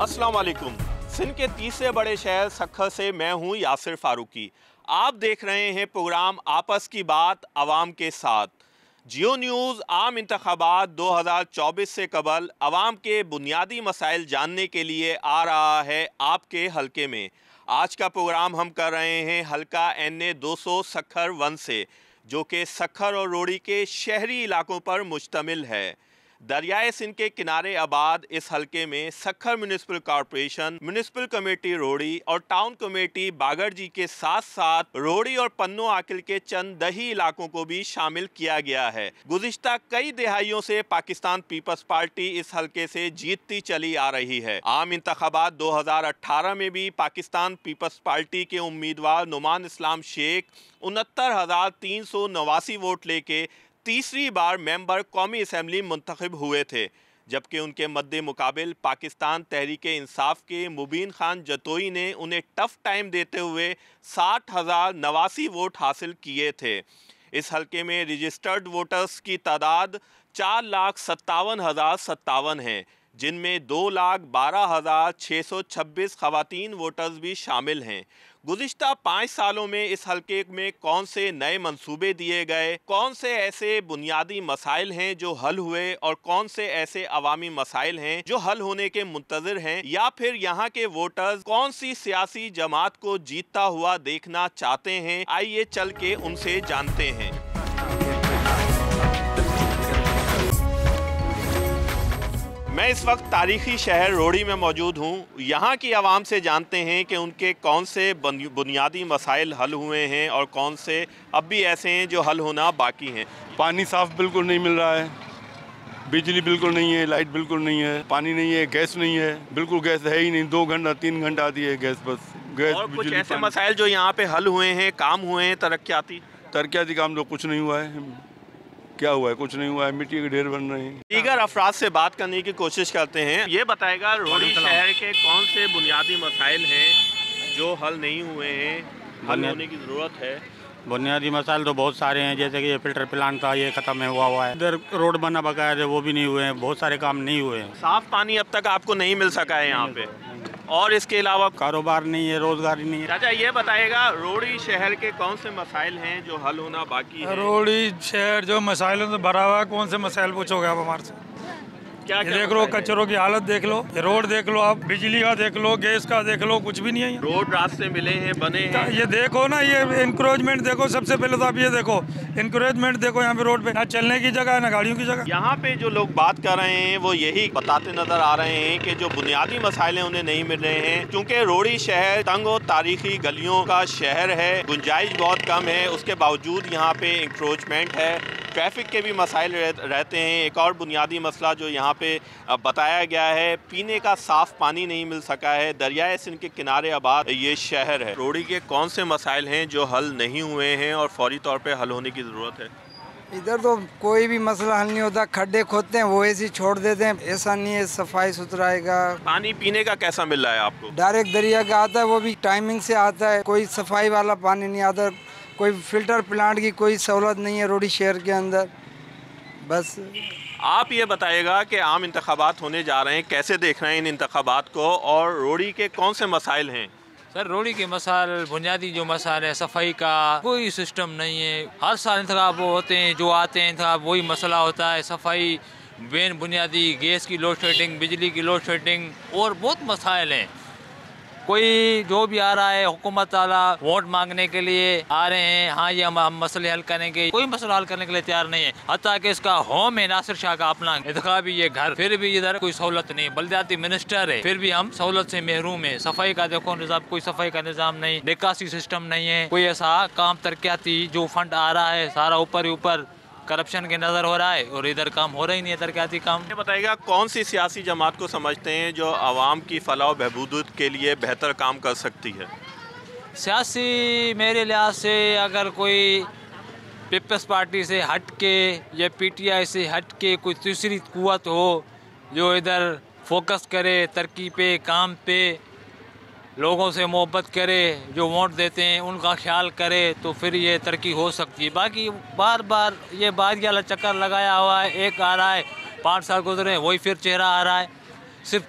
अस्सलाम वालेकुम। सिंध के तीसरे बड़े शहर सक्खर से मैं हूं यासिर फारूकी। आप देख रहे हैं प्रोग्राम आपस की बात आवाम के साथ। जियो न्यूज़ आम इंतखाबात 2024 से कबल आवाम के बुनियादी मसाइल जानने के लिए आ रहा है आपके हलके में। आज का प्रोग्राम हम कर रहे हैं हलका NA 200 सक्खर 1 से, जो कि सक्खर और रोड़ी के शहरी इलाकों पर मुश्तमिल है। दरियाए सिंध के किनारे आबाद इस हलके में Sukkur municipal corporation, municipal committee रोड़ी और टाउन कमेटी बागरजी के साथ साथ रोड़ी और पन्नो आकिल के चंद दही इलाकों को भी शामिल किया गया है। गुज़िश्ता कई दिहाइयों से पाकिस्तान पीपल्स पार्टी इस हलके से जीतती चली आ रही है। आम इंतखाबात 2018 में भी पाकिस्तान पीपल्स पार्टी के उम्मीदवार नुमान इस्लाम शेख 69,389 वोट लेके तीसरी बार मेंबर कौमी असम्बली मुंतखब हुए थे, जबकि उनके मद्दे मुकाबिल पाकिस्तान तहरीक इंसाफ के मुबीन खान जतोई ने उन्हें टफ टाइम देते हुए 60,089 वोट हासिल किए थे। इस हलके में रजिस्टर्ड वोटर्स की तादाद 4,57,057 है, जिनमें 2,12,626 खवातीन वोटर्स भी शामिल हैं। गुज़िश्ता 5 सालों में इस हलके में कौन से नए मंसूबे दिए गए, कौन से ऐसे बुनियादी मसाइल हैं जो हल हुए और कौन से ऐसे अवामी मसाइल हैं जो हल होने के मुंतज़िर हैं, या फिर यहाँ के वोटर्स कौन सी सियासी जमात को जीतता हुआ देखना चाहते हैं, आइए चल के उनसे जानते हैं। मैं इस वक्त तारीखी शहर रोड़ी में मौजूद हूँ। यहाँ की आवाम से जानते हैं कि उनके कौन से बुनियादी मसाइल हल हुए हैं और कौन से अब भी ऐसे हैं जो हल होना बाकी हैं। पानी साफ़ बिल्कुल नहीं मिल रहा है, बिजली बिल्कुल नहीं है, लाइट बिल्कुल नहीं है, पानी नहीं है, गैस नहीं है, बिल्कुल गैस है ही नहीं। 2 घंटा 3 घंटा आती है गैस, बस गैस। और कुछ ऐसे मसाइल जो यहाँ पे हल हुए हैं, काम हुए हैं, तरक्याती काम तो कुछ नहीं हुआ है। क्या हुआ है? कुछ नहीं हुआ है, मिट्टी के ढेर बन रहे हैं। दीगर अफराद से बात करने की कोशिश करते हैं। ये बताएगा रोड़ी शहर के कौन से बुनियादी मसाइल हैं जो हल नहीं हुए हैं, हल होने की ज़रूरत है? बुनियादी मसाइल तो बहुत सारे हैं, जैसे कि ये फिल्टर प्लांट था, ये ख़त्म हुआ है। इधर रोड बना बकाया है, वो भी नहीं हुए हैं, बहुत सारे काम नहीं हुए हैं। साफ़ पानी अब तक आपको नहीं मिल सका है यहाँ पे, और इसके अलावा कारोबार नहीं है, रोजगार नहीं है। चाचा ये बताएगा रोड़ी शहर के कौन से मसाइल हैं जो हल होना बाकी है? रोड़ी शहर जो मसाइलों से भरा हुआ है, कौन से मसाइल पूछोगे आप हमारे से? क्या ये देख लो, कचरों की हालत देख लो, ये रोड देख लो, आप बिजली का देख लो, गैस का देख लो, कुछ भी नहीं है। रोड रास्ते मिले हैं, बने हैं। ये देखो ना, ये इंक्रोचमेंट देखो। सबसे पहले तो आप ये देखो, इंक्रोचमेंट देखो। यहाँ पे रोड पे ना चलने की जगह है ना गाड़ियों की जगह। यहाँ पे जो लोग बात कर रहे हैं वो यही बताते नजर आ रहे हैं कि जो बुनियादी मसाइल उन्हें नहीं मिल रहे हैं, क्योंकि रोड़ी शहर तंग और तारीखी गलियों का शहर है, गुंजाइश बहुत कम है। उसके बावजूद यहाँ पे इंक्रोचमेंट है, ट्रैफिक के भी मसाइल रहते हैं। एक और बुनियादी मसला जो यहाँ पे बताया गया है, पीने का साफ़ पानी नहीं मिल सका है। दरियाए सिंध के किनारे आबाद ये शहर है। रोड़ी के कौन से मसाइल हैं जो हल नहीं हुए हैं और फौरी तौर पे हल होने की ज़रूरत है? इधर तो कोई भी मसला हल नहीं होता, खड्डे खोदते हैं वो ऐसे ही छोड़ देते हैं, ऐसा नहीं है सफाई सुथराई का। पानी पीने का कैसा मिल रहा है आपको? डायरेक्ट दरिया का आता है, वो भी टाइमिंग से आता है, कोई सफाई वाला पानी नहीं आता, कोई फिल्टर प्लांट की कोई सहूलत नहीं है रोड़ी शहर के अंदर। बस आप ये बताइएगा कि आम इंतखाबात होने जा रहे हैं, कैसे देख रहे हैं इन इंतखाबात को, और रोड़ी के कौन से मसाइल हैं? सर रोड़ी के मसाइल, बुनियादी जो मसाइल है, सफाई का कोई सिस्टम नहीं है। हर साल इंतखाब होते हैं, जो आते हैं इंतखाब वही मसला होता है। सफाई, बेन बुनियादी, गैस की लोड शेडिंग, बिजली की लोड शेडिंग और बहुत मसाइल हैं। कोई जो भी आ रहा है हुकूमत वाला वोट मांगने के लिए आ रहे हैं, हाँ ये हम मसले हल करेंगे, कोई मसला हल करने के लिए तैयार नहीं है। हत्ता कि इसका होम है नासिर शाह का अपना इंतखाबी ये घर, फिर भी इधर कोई सहूलत नहीं। बल्दियाती मिनिस्टर है, फिर भी हम सहूलत से महरूम है। सफाई का देखो निज़ाम, कोई सफाई का निज़ाम नहीं, निकासी सिस्टम नहीं है, कोई ऐसा काम तरक्याती जो फंड आ रहा है सारा ऊपर ही ऊपर करप्शन के नज़र हो रहा है, और इधर काम हो रहा ही नहीं है, तरक्याती काम। ये बताइएगा कौन सी सियासी जमात को समझते हैं जो आवाम की फलाह और बहबूद के लिए बेहतर काम कर सकती है? सियासी मेरे लिहाज से अगर कोई पीपल्स पार्टी से हट के या PTI से हट के कोई तीसरी कुव्वत हो जो इधर फोकस करे तरक्की पे, काम पे, लोगों से मोहब्बत करे, जो वोट देते हैं उनका ख्याल करे, तो फिर ये तरक्की हो सकती है। बाकी बार बार ये बागी वाला चक्कर लगाया हुआ है, एक आ रहा है, 5 साल गुजरे वही फिर चेहरा आ रहा है। सिर्फ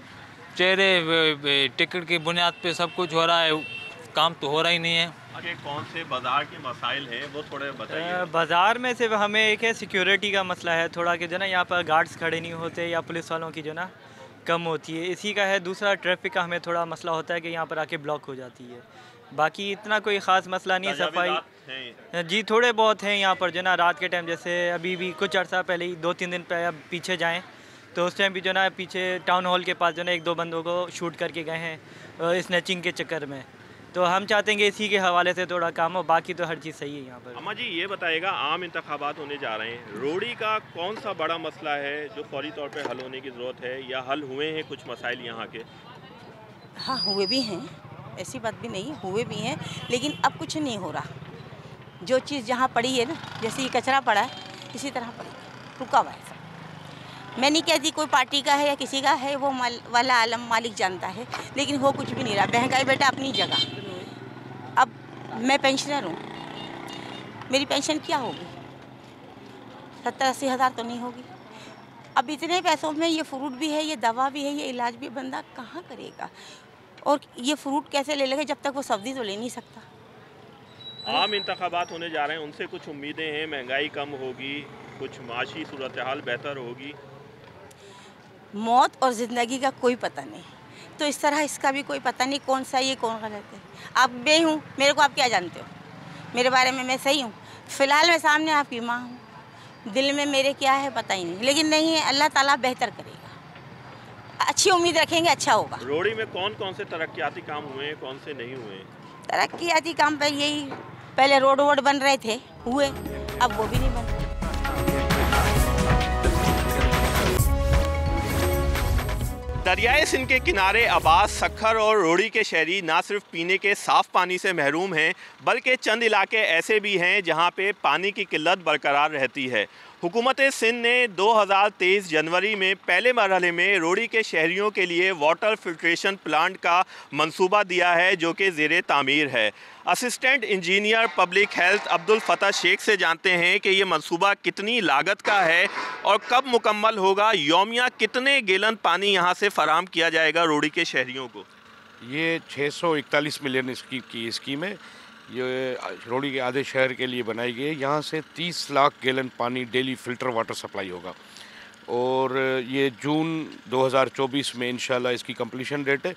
चेहरे टिकट की बुनियाद पे सब कुछ हो रहा है, काम तो हो रहा ही नहीं है। आगे कौन से बाजार के मसाइल हैं वो थोड़े बताइए। बाज़ार में सिर्फ हमें एक है सिक्योरिटी का मसला है थोड़ा, कि जो ना यहाँ पर गार्ड्स खड़े नहीं होते या पुलिस वालों की जो ना कम होती है, इसी का है। दूसरा ट्रैफिक का हमें थोड़ा मसला होता है कि यहाँ पर आके ब्लॉक हो जाती है। बाकी इतना कोई ख़ास मसला नहीं है। सफाई जी थोड़े बहुत हैं यहाँ पर जो ना, रात के टाइम जैसे अभी भी कुछ अर्सा पहले ही 2-3 दिन पीछे जाएँ तो उस टाइम भी जो ना पीछे टाउन हॉल के पास जो ना 1-2 बंदों को शूट करके गए हैं स्नैचिंग के चक्कर में। तो हम चाहते हैं कि इसी के हवाले से थोड़ा काम हो, बाकी तो हर चीज़ सही है यहाँ पर। अम्मा जी ये बताइएगा, आम इंतखाबात होने जा रहे हैं, रोड़ी का कौन सा बड़ा मसला है जो फौरी तौर पे हल होने की ज़रूरत है, या हल हुए हैं कुछ मसाइल यहाँ के? हाँ हुए भी हैं, ऐसी बात भी नहीं, हुए भी हैं, लेकिन अब कुछ नहीं हो रहा। जो चीज़ जहाँ पड़ी है ना, जैसे ये कचरा पड़ा है इसी तरह पड़ी है, रुका हुआ है सब। मैं नहीं कहती कोई पार्टी का है या किसी का है, वो वाला आलम मालिक जानता है, लेकिन हो कुछ भी नहीं रहा। महंगाई बेटा अपनी जगह। अब मैं पेंशनर हूँ, मेरी पेंशन क्या होगी? 70-80 हज़ार तो नहीं होगी। अब इतने पैसों में ये फ्रूट भी है, ये दवा भी है, ये इलाज भी, बंदा कहाँ करेगा? और ये फ्रूट कैसे ले लेगा जब तक वो सब्ज़ी तो ले नहीं सकता। आम इंतखाबात होने जा रहे हैं, उनसे कुछ उम्मीदें हैं, महंगाई कम होगी, कुछ माशी सूरत हाल बेहतर होगी। मौत और ज़िंदगी का कोई पता नहीं, तो इस तरह इसका भी कोई पता नहीं कौन सा ये कौन गलत है। आप मैं हूँ, मेरे को आप क्या जानते हो मेरे बारे में? मैं सही हूँ, फ़िलहाल मैं सामने आपकी माँ हूँ, दिल में मेरे क्या है पता ही नहीं, लेकिन नहीं है, अल्लाह ताला बेहतर करेगा। अच्छी उम्मीद रखेंगे, अच्छा होगा। रोड़ी में कौन कौन से तरक्याती काम हुए हैं, कौन से नहीं हुए? तरक्याती काम पर यही, पहले रोड वोड बन रहे थे, हुए, अब वो भी नहीं बन रहे। दरियाए सिंध के किनारे आबाद सक्खर और रोड़ी के शहरी ना सिर्फ पीने के साफ़ पानी से महरूम हैं, बल्कि चंद इलाके ऐसे भी हैं जहां पे पानी की किल्लत बरकरार रहती है। हुकूमत सिंध ने 2023 जनवरी में पहले मरहले में रोड़ी के शहरियों के लिए वाटर फिल्ट्रेशन प्लांट का मंसूबा दिया है, जो कि ज़ेरे तामीर है। Assistant engineer public health Abdul फतह शेख से जानते हैं कि ये मंसूबा कितनी लागत का है और कब मुकम्मल होगा, यौमिया कितने गैलन पानी यहाँ से फराहम किया जाएगा रोड़ी के शहरियों को। ये 641 मिलियन की स्कीम है, ये रोड़ी के आधे शहर के लिए बनाई गई है। यहाँ से 30 लाख गैलन पानी डेली फ़िल्टर वाटर सप्लाई होगा और ये जून 2024 में इंशाल्लाह इसकी कंप्लीशन डेट है,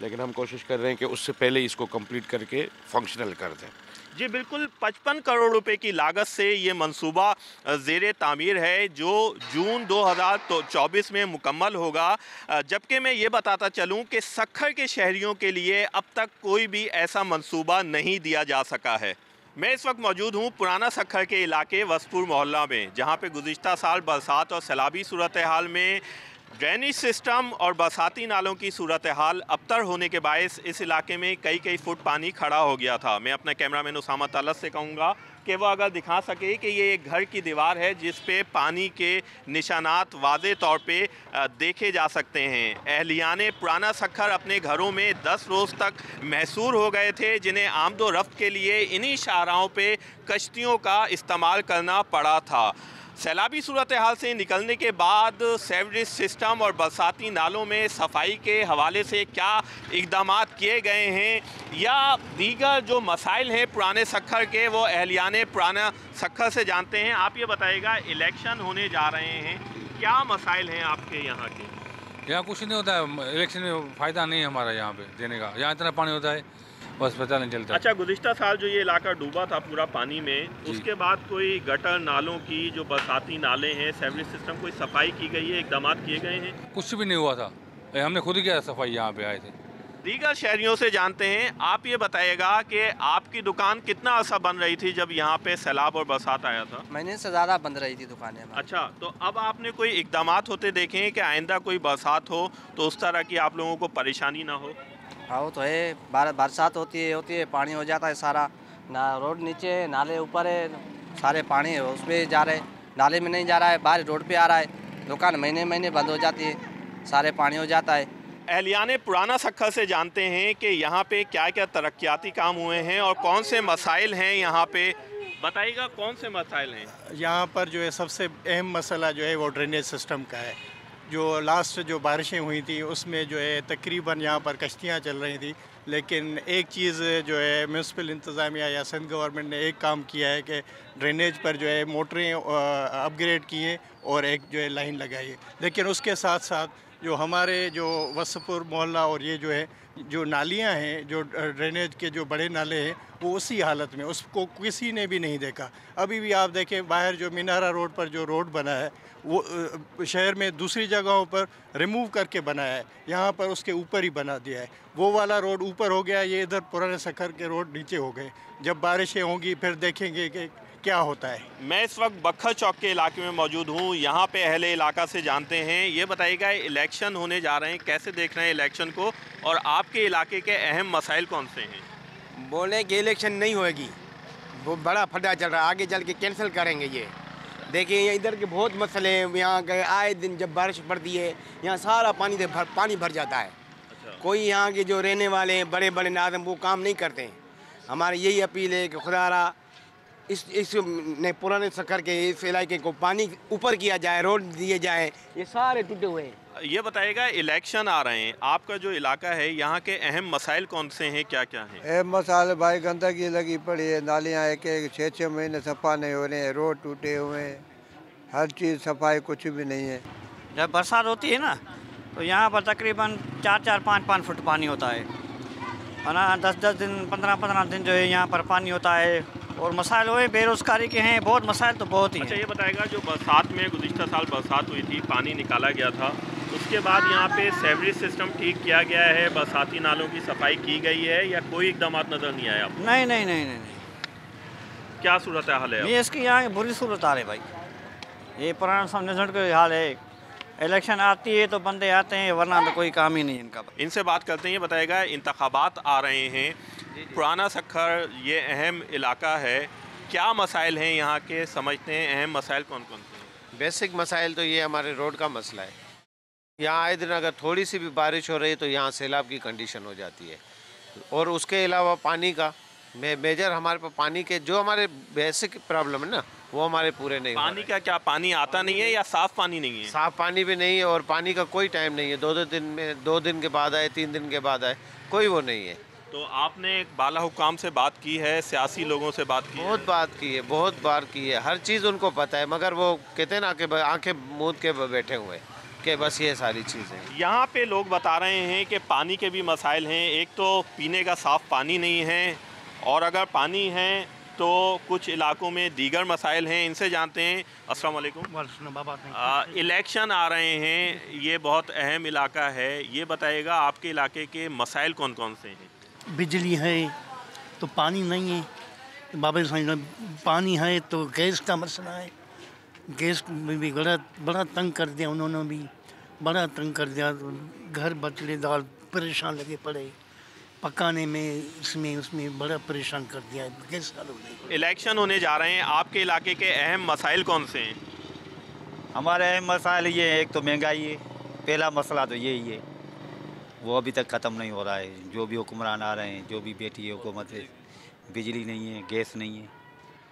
लेकिन हम कोशिश कर रहे हैं कि उससे पहले इसको कंप्लीट करके फंक्शनल कर दें। जी बिल्कुल, 55 करोड़ रुपए की लागत से ये मंसूबा ज़ेरे तामीर है, जो जून 2024 में मुकम्मल होगा। जबकि मैं ये बताता चलूँ कि सक्खर के शहरियों के लिए अब तक कोई भी ऐसा मंसूबा नहीं दिया जा सका है। मैं इस वक्त मौजूद हूँ पुराना सक्खर के इलाके वसपुर मोहल्ला में, जहाँ पे गुज़िश्ता साल बरसात और सैलाबी सूरत हाल में ड्रेनेज सिस्टम और बरसाती नालों की सूरत हाल अबतर होने के बायस इस इलाके में कई फुट पानी खड़ा हो गया था। मैं अपने कैमरामैन उसामा तलत से कहूँगा कि वो अगर दिखा सके कि ये एक घर की दीवार है जिस पे पानी के निशानात वाज़े तौर पे देखे जा सकते हैं। अहलियाने पुराना सक्खर अपने घरों में 10 रोज़ तक महसूर हो गए थे, जिन्हें आमदो रफ्त के लिए इन्हीं शाहराहों पे कश्तियों का इस्तेमाल करना पड़ा था। सैलाबी सूरत हाल से निकलने के बाद सेवरेज सिस्टम और बरसाती नालों में सफाई के हवाले से क्या इक़दाम किए गए हैं या दीगर जो मसाइल हैं पुराने सक्खर के, वो अहलियाने पुराना सक्खर से जानते हैं। आप ये बताइएगा, इलेक्शन होने जा रहे हैं, क्या मसाइल हैं आपके यहाँ के? यहाँ कुछ नहीं होता है, इलेक्शन में फ़ायदा नहीं है हमारा यहाँ पे देने का, यहाँ इतना पानी होता है बस पता नहीं चलता। अच्छा, गुज़िश्ता साल जो ये इलाका डूबा था पूरा पानी में, उसके बाद कोई गटर नालों की जो बरसाती नाले हैं, सेवरेज सिस्टम, कोई सफाई की गई है, इक़दाम किए गए हैं? कुछ भी नहीं हुआ था, हमने खुद ही किया सफाई, यहाँ पे आए थे। दीगर शहरियों से जानते हैं। आप ये बताइएगा कि आपकी दुकान कितना अर्सा बन रही थी जब यहाँ पे सैलाब और बरसात आया था? महीने से ज़्यादा बंद रही थी दुकानें। अच्छा, तो अब आपने कोई इक़दाम होते देखे हैं कि आइंदा कोई बरसात हो तो उस तरह की आप लोगों को परेशानी ना हो? हाँ वो तो है, बरसात होती है, पानी हो जाता है सारा, ना रोड नीचे है, नाले ऊपर है, सारे पानी है उस पर जा रहे, नाले में नहीं जा रहा है, बाहर रोड पे आ रहा है, दुकान महीने बंद हो जाती है, सारे पानी हो जाता है। अहलियाने पुराना सक्खर से जानते हैं कि यहाँ पे क्या क्या तरक्याती काम हुए हैं और कौन से मसाइल हैं यहाँ पे, बताइएगा कौन से मसाइल हैं? यहाँ पर जो है सबसे अहम मसला जो है वो ड्रेनेज सिस्टम का है, जो लास्ट जो बारिशें हुई थी उसमें जो है तकरीबन यहाँ पर कश्तियाँ चल रही थी, लेकिन एक चीज़ जो है म्यूनसिपल इंतज़ामिया या सिंध गवर्नमेंट ने एक काम किया है कि ड्रेनेज पर जो है मोटरें अपग्रेड किए और एक जो है लाइन लगाई है। लेकिन उसके साथ साथ जो हमारे जो वसपुर मोहल्ला और ये जो है जो नालियाँ हैं, जो ड्रेनेज के जो बड़े नाले हैं, वो उसी हालत में, उसको किसी ने भी नहीं देखा। अभी भी आप देखें बाहर जो मीनारा रोड पर जो रोड बना है वो शहर में दूसरी जगहों पर रिमूव करके बनाया है, यहाँ पर उसके ऊपर ही बना दिया है। वो वाला रोड ऊपर हो गया, ये इधर पुराने सखर के रोड नीचे हो गए। जब बारिशें होंगी फिर देखेंगे कि क्या होता है। मैं इस वक्त बखर चौक के इलाके में मौजूद हूँ। यहाँ पे अहले इलाका से जानते हैं, ये बताइएगा इलेक्शन होने जा रहे हैं, कैसे देख रहे हैं इलेक्शन को, और आपके इलाके के अहम मसाइल कौन से हैं? बोले कि इलेक्शन नहीं होएगी, वो बड़ा फटा चल रहा है, आगे चल के कैंसिल करेंगे। ये देखिए इधर के बहुत मसले हैं, यहाँ के आए दिन जब बारिश पड़ती है यहाँ सारा पानी भर जाता है। कोई यहाँ के जो रहने वाले हैं बड़े बड़े नाज़म वो काम नहीं करते हैं। हमारी यही अपील है कि खुदारा इस ने पुराने सखर के इस इलाके को पानी ऊपर किया जाए, रोड दिए जाए, ये सारे टूटे हुए हैं। ये बताइएगा इलेक्शन आ रहे हैं, आपका जो इलाका है यहाँ के अहम मसाइल कौन से हैं, क्या क्या हैं? अहम मसाइल भाई गंदगी लगी पड़ी है, नालियाँ एक 6-6 महीने सफा नहीं हो रहे हैं, रोड टूटे हुए हैं, हर चीज़ सफाई कुछ भी नहीं है। जब बरसात होती है ना तो यहाँ पर तकरीबन 4-4, 5-5 फुट पानी होता है, और ना 10-10 दिन 15-15 दिन जो है यहाँ पर पानी होता है। और मसाइल हुए बेरोज़गारी के हैं, बहुत मसाइल तो बहुत ही। अच्छा ये बताएगा जो बरसात में गुज़िश्ता साल बरसात हुई थी, पानी निकाला गया था, उसके बाद यहाँ पे सेवरेज सिस्टम ठीक किया गया है, बरसाती नालों की सफाई की गई है, या कोई इकदाम नज़र नहीं आया आपको? नहीं नहीं नहीं नहीं, क्या सूरत हाल है? ये इसकी यहाँ बुरी सूरत हाल है भाई, ये पुराना समझ के हाल है। इलेक्शन आती है तो बंदे आते हैं, वरना तो कोई काम ही नहीं इनका। इनसे बात करते हैं। ये बताएगा इंतखाबात आ रहे हैं, पुराना सखर ये अहम इलाका है, क्या मसाइल हैं यहाँ के, समझते हैं अहम मसाइल कौन कौन से हैं? बेसिक मसाइल तो ये हमारे रोड का मसला है। यहाँ आए दिन अगर थोड़ी सी भी बारिश हो रही है तो यहाँ सैलाब की कंडीशन हो जाती है, और उसके अलावा पानी का मेजर हमारे पास पानी के जो हमारे बेसिक प्रॉब्लम है ना वो हमारे पूरे नहीं। पानी का क्या, पानी आता नहीं है या साफ़ पानी नहीं है? साफ़ पानी भी नहीं है, और पानी का कोई टाइम नहीं है, 2-2 दिन में 2 दिन के बाद आए, 3 दिन के बाद आए, कोई वो नहीं है। तो आपने बाला हुकाम से बात की है, सियासी लोगों से बात की है? बहुत बात की है, बहुत बार की है, हर चीज़ उनको पता है, मगर वो कहते हैं ना कि आंखें मूंद के बैठे हुए कि बस ये सारी चीज़ें। यहाँ पे लोग बता रहे हैं कि पानी के भी मसाइल हैं, एक तो पीने का साफ़ पानी नहीं है, और अगर पानी है तो कुछ इलाकों में दीगर मसाइल हैं, इनसे जानते हैं। अस्सलाम वालेकुम। इलेक्शन आ रहे हैं, ये बहुत अहम इलाका है, ये बताइएगा आपके इलाके के मसाइल कौन कौन से हैं? बिजली है तो पानी नहीं है, बाबा साहब पानी है तो गैस का मसला है, गैस में भी बड़ा तंग कर दिया उन्होंने, भी बड़ा तंग कर दिया, घर बचले दाल परेशान लगे पड़े पकाने में, इसमें उसमें बड़ा परेशान कर दिया है, गैस चालू नहीं। इलेक्शन होने जा रहे हैं, आपके इलाके के अहम मसाइल कौन से हैं? हमारे अहम मसाइल ये है, एक तो महंगाई है, पहला मसला तो यही है, वो अभी तक ख़त्म नहीं हो रहा है। जो भी हुक्मरान आ रहे हैं, जो भी बैठी है हुकूमत है, बिजली नहीं है, गैस नहीं है।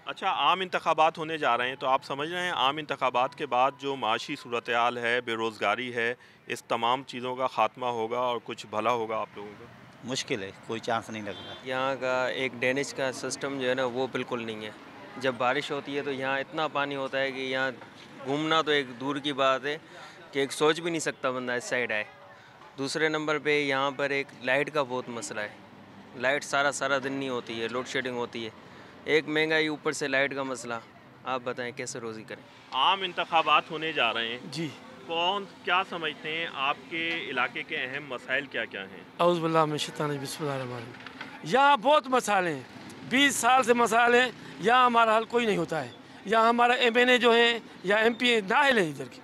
अच्छा, आम इंतखाबात होने जा रहे हैं, तो आप समझ रहे हैं आम इंतखाबात के बाद जो माशी सूरत हाल है, बेरोज़गारी है, इस तमाम चीज़ों का ख़ात्मा होगा और कुछ भला होगा आप लोगों का? मुश्किल है, कोई चांस नहीं लग रहा। यहाँ का एक ड्रेनेज का सिस्टम जो है ना वो बिल्कुल नहीं है। जब बारिश होती है तो यहाँ इतना पानी होता है कि यहाँ घूमना तो एक दूर की बात है कि एक सोच भी नहीं सकता बंदा इस साइड आए। दूसरे नंबर पे यहाँ पर एक लाइट का बहुत मसला है, लाइट सारा दिन नहीं होती है, लोड शेडिंग होती है, एक महंगाई ऊपर से लाइट का मसला, आप बताएं कैसे रोज़ी करें। आम इंतखाबात होने जा रहे हैं जी, कौन क्या समझते हैं आपके इलाके के अहम मसाइल क्या क्या हैं? औज़ुबिल्लाह मिनश शैतानिर रजीम, बिस्मिल्लाहिर्रहमानिर्रहीम। यहाँ बहुत मसाले हैं, 20 साल से मसाले हैं, यहाँ हमारा हल कोई नहीं होता है। यहाँ हमारा MNA जो है या MP नाअहल है इधर की,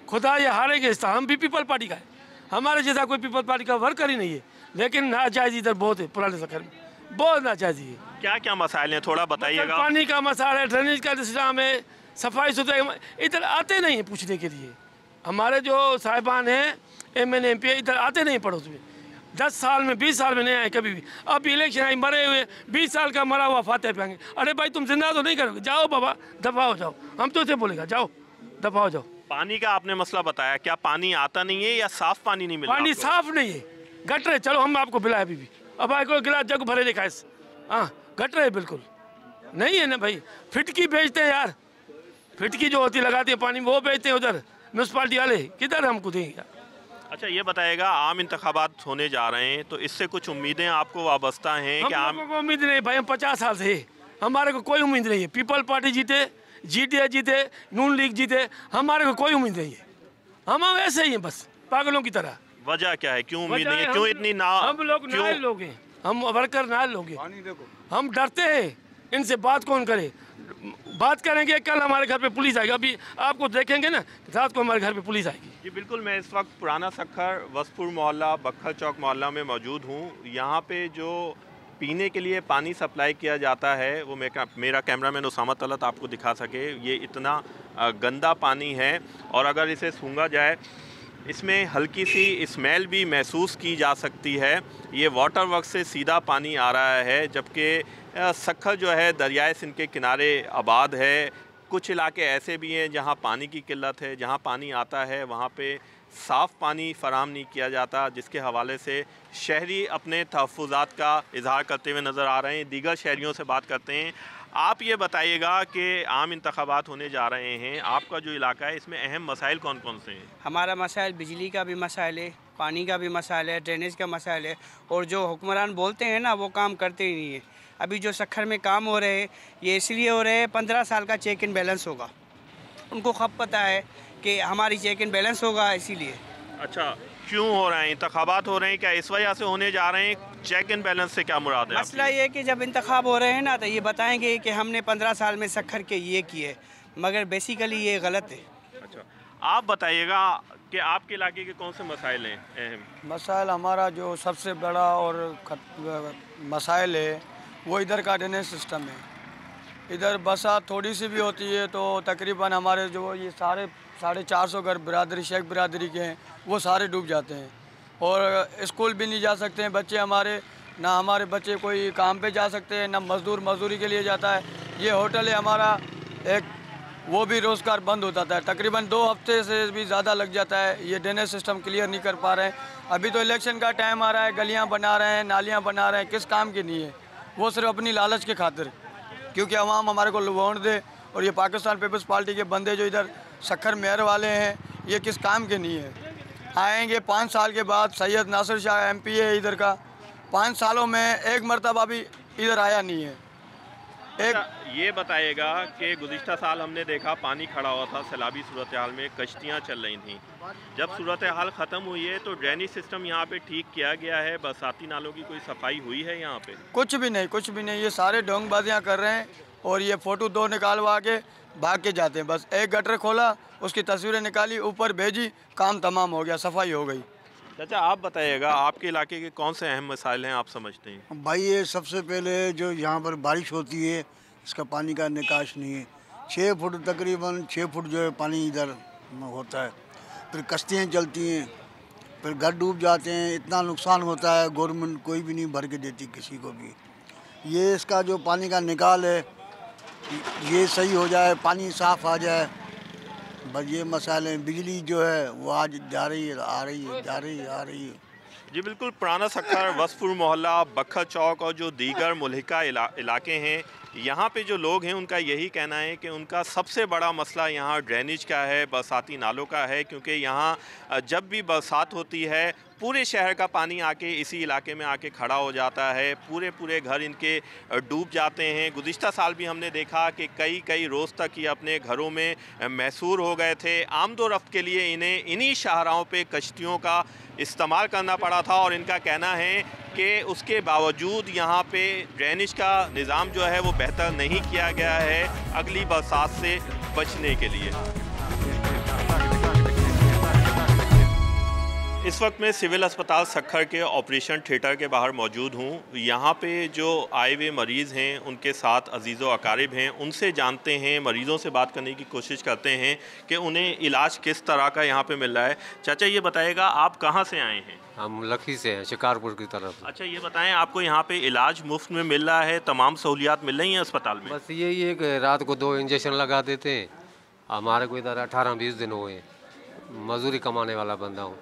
खुदा ये हारेंगे इस, हम भी पीपल पार्टी का है, हमारे जैसा कोई पीपल पार्टी का वर्कर ही नहीं है, लेकिन नाजायज़ इधर बहुत है, पुराने सखर में बहुत नाजायज़ है। क्या क्या मसाइल हैं, थोड़ा बताइएगा। पानी का मसाला है, ड्रेनेज का सिस्टम है, सफाई सुथराई, इधर आते नहीं है पूछने के लिए। हमारे जो साहिबान हैं MNA MP इधर आते नहीं पड़ोस में, 10 साल में 20 साल में नहीं आए कभी भी। अब इलेक्शन आई, मरे हुए 20 साल का मरा हुआ फाते पाएंगे, अरे भाई तुम जिंदा तो नहीं करोगे, जाओ बाबा दफा हो जाओ, हम तो इसे बोलेगा जाओ दफा हो जाओ। पानी का आपने मसला बताया, क्या पानी आता नहीं है या साफ पानी नहीं मिल रहा? पानी साफ नहीं है, गटर है। चलो हम आपको पिलाए अभी भी, अब आपको गिलास जग भरे दिखाए। हाँ गटर है, बिल्कुल नहीं है ना भाई। फिटकी बेचते हैं यार, फिटकी जो होती लगाती है पानी में, वो बेचते हैं उधर म्यूनसिपालिटी वाले, किधर हमको देंगे? अच्छा ये बताएगा, आम इंतखाबात होने जा रहे हैं तो इससे कुछ उम्मीदें आपको वाबस्ता हैं? हम कि आम लोगों को उम्मीद नहीं भाई, हम 50 साल से हमारे को कोई उम्मीद नहीं है। पीपल पार्टी जीते, जीटीए जीते, नून लीग जीते, हमारे को कोई उम्मीद नहीं है। हम ऐसे ही हैं बस पागलों की तरह। वजह क्या है, क्यों उम्मीद नहीं है, क्यों इतनी ना? हम लोग नाल लोग हैं, हम वर्कर नाल लोग हैं, हम डरते हैं इनसे। बात कौन करे? बात करेंगे कल हमारे घर पे पुलिस आएगी। अभी आपको देखेंगे ना, रात को हमारे घर पे पुलिस आएगी। जी बिल्कुल, मैं इस वक्त पुराना सक्खर वसपुर मोहल्ला बखर चौक मोहल्ला में मौजूद हूँ। यहाँ पे जो पीने के लिए पानी सप्लाई किया जाता है वो मेरा कैमरामैन उसामा तलत आपको दिखा सके। ये इतना गंदा पानी है और अगर इसे सूंघा जाए इसमें हल्की सी स्मेल भी महसूस की जा सकती है। ये वाटर वर्क से सीधा पानी आ रहा है, जबकि सक्खर जो है दरियाए सिंध के किनारे आबाद है। कुछ इलाके ऐसे भी हैं जहाँ पानी की किल्लत है, जहाँ पानी आता है वहाँ पे साफ़ पानी फराम नहीं किया जाता, जिसके हवाले से शहरी अपने तहफ़्फ़ुज़ात का इजहार करते हुए नज़र आ रहे हैं। दीगर शहरियों से बात करते हैं। आप ये बताइएगा कि आम इंतखाबात होने जा रहे हैं, आपका जो इलाका है इसमें अहम मसाइल कौन कौन से हैं? हमारा मसाइल बिजली का भी मसाइल है, पानी का भी मसाइल है, ड्रेनेज का मसाइल है, और जो हुक्मरान बोलते हैं ना वो काम करते ही नहीं है। अभी जो सक्खर में काम हो रहे हैं ये इसलिए हो रहे हैं 15 साल का चेक इन बैलेंस होगा, उनको खब पता है कि हमारी चेक इन बैलेंस होगा इसीलिए। अच्छा, क्यों हो रहे हैं इंतखाबात हो रहे हैं, क्या इस वजह से होने जा रहे हैं? चेक इन बैलेंस से क्या मुराद है? मसला ये है कि जब इंतखाब हो रहे हैं ना तो ये बताएंगे कि हमने 15 साल में सक्खर के ये किए, मगर बेसिकली ये गलत है। अच्छा, आप बताइएगा कि आपके इलाके के कौन से मसाइल हैं अहम? मसाइल हमारा जो सबसे बड़ा और मसाइल है वो इधर का ड्रेनेज सिस्टम है। इधर बरसात थोड़ी सी भी होती है तो तकरीबन हमारे जो ये 450 घर बिरादरी शेख बिरादरी के हैं वो सारे डूब जाते हैं, और स्कूल भी नहीं जा सकते हैं बच्चे हमारे, ना हमारे बच्चे कोई काम पे जा सकते हैं, ना मजदूरी के लिए जाता है। ये होटल है हमारा एक, वो भी रोज़गार बंद हो जाता है। तकरीबन 2 हफ्ते से भी ज़्यादा लग जाता है, ये ड्रेनेज सिस्टम क्लियर नहीं कर पा रहे हैं। अभी तो इलेक्शन का टाइम आ रहा है, गलियाँ बना रहे हैं, नालियाँ बना रहे हैं, किस काम की नहीं है, वो सिर्फ अपनी लालच के खातिर, क्योंकि अवाम हमारे को वोट दे। और ये पाकिस्तान पीपल्स पार्टी के बंदे जो इधर सक्खर मेयर वाले हैं ये किस काम के नहीं है। आएंगे 5 साल के बाद, सैयद नासिर शाह MP है इधर का, 5 सालों में एक मरतबा भी इधर आया नहीं है। ये बताइएगा कि गुज़िश्ता साल हमने देखा पानी खड़ा हुआ था, सैलाबी सूरत हाल में कश्तियाँ चल रही थीं। जब सूरत हाल ख़त्म हुई है तो ड्रेनेज सिस्टम यहाँ पे ठीक किया गया है, बरसाती नालों की कोई सफाई हुई है यहाँ पे? कुछ भी नहीं, ये सारे ढोंगबाजियाँ कर रहे हैं और ये फ़ोटो 2 निकालवा के भाग के जाते हैं। बस एक गटर खोला, उसकी तस्वीरें निकाली, ऊपर भेजी, काम तमाम हो गया, सफाई हो गई। चाचा आप बताइएगा आपके इलाके के कौन से अहम मसाइल हैं आप समझते हैं? भाई ये सबसे पहले जो यहाँ पर बारिश होती है इसका पानी का निकास नहीं है। 6 फुट तकरीबन 6 फुट जो है पानी इधर होता है, फिर कश्तियाँ चलती हैं, फिर घर डूब जाते हैं, इतना नुकसान होता है, गवर्नमेंट कोई भी नहीं भर के देती किसी को भी। ये इसका जो पानी का निकाल है ये सही हो जाए, पानी साफ़ आ जाए, बस ये मसाले हैं। बिजली जो है वो आज जा रही है, आ रही है, जा रही है, आ रही है। जी बिल्कुल, पुराना सक्खर वसपुर मोहल्ला बखर चौक और जो दीगर मुल्हिका इलाके हैं, यहाँ पे जो लोग हैं उनका यही कहना है कि उनका सबसे बड़ा मसला यहाँ ड्रेनेज का है, बरसाती नालों का है, क्योंकि यहाँ जब भी बरसात होती है पूरे शहर का पानी आके इसी इलाके में आके खड़ा हो जाता है, पूरे घर इनके डूब जाते हैं। गुज़िश्ता साल भी हमने देखा कि कई रोज़ तक ये अपने घरों में महसूर हो गए थे। आमदोरफ्त के लिए इन्हें इन्हीं शाहराहों पे कश्तियों का इस्तेमाल करना पड़ा था, और इनका कहना है कि उसके बावजूद यहाँ पे ड्रेनेज का निज़ाम जो है वो बेहतर नहीं किया गया है अगली बरसात से बचने के लिए। इस वक्त मैं सिविल अस्पताल सक्खर के ऑपरेशन थिएटर के बाहर मौजूद हूँ। यहाँ पे जो आए हुए मरीज़ हैं उनके साथ अजीज़ व अकारिब हैं, उनसे जानते हैं, मरीज़ों से बात करने की कोशिश करते हैं कि उन्हें इलाज किस तरह का यहाँ पे मिल रहा है। चाचा ये बताइएगा आप कहाँ से आए हैं? हम लखी से हैं, शिकारपुर की तरफ। अच्छा ये बताएं, आपको यहाँ पे इलाज मुफ्त में मिल रहा है, तमाम सहूलियात मिल रही हैं अस्पताल में? बस यही है कि रात को 2 इंजेक्शन लगा देते हैं हमारे को इधर 18-20 दिन हुए हैं, मजदूरी कमाने वाला बंदा हूँ।